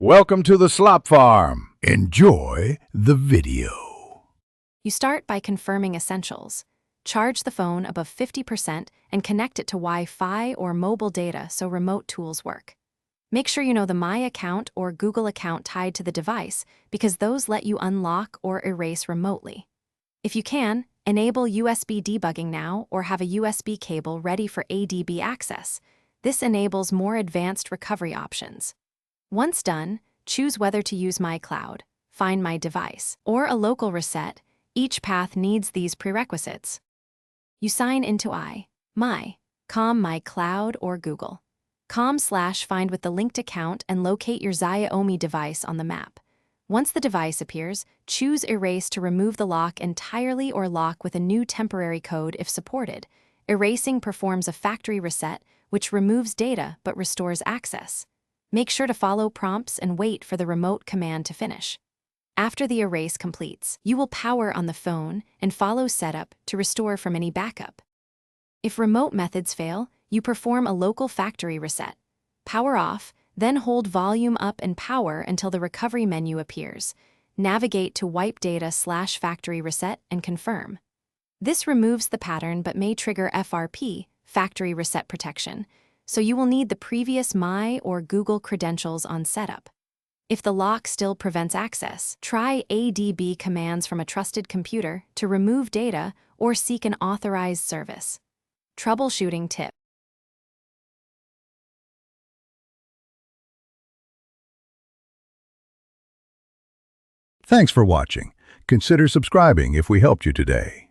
Welcome to the Slop Farm. Enjoy the video. You start by confirming essentials. Charge the phone above 50% and connect it to Wi-Fi or mobile data so remote tools work. Make sure you know the My account or Google account tied to the device because those let you unlock or erase remotely. If you can, enable USB debugging now or have a USB cable ready for ADB access. This enables more advanced recovery options. Once done, choose whether to use My Cloud, Find My Device, or a local reset. Each path needs these prerequisites. You sign into My Cloud or Google. /find with the linked account and locate your Xiaomi device on the map. Once the device appears, choose Erase to remove the lock entirely or lock with a new temporary code if supported. Erasing performs a factory reset, which removes data but restores access. Make sure to follow prompts and wait for the remote command to finish. After the erase completes, you will power on the phone and follow setup to restore from any backup. If remote methods fail, you perform a local factory reset. Power off, then hold volume up and power until the recovery menu appears. Navigate to Wipe Data/Factory Reset and confirm. This removes the pattern but may trigger FRP, Factory Reset Protection, so you will need the previous My or Google credentials on setup. If the lock still prevents access, try ADB commands from a trusted computer to remove data or seek an authorized service. Troubleshooting tip. Thanks for watching. Consider subscribing if we helped you today.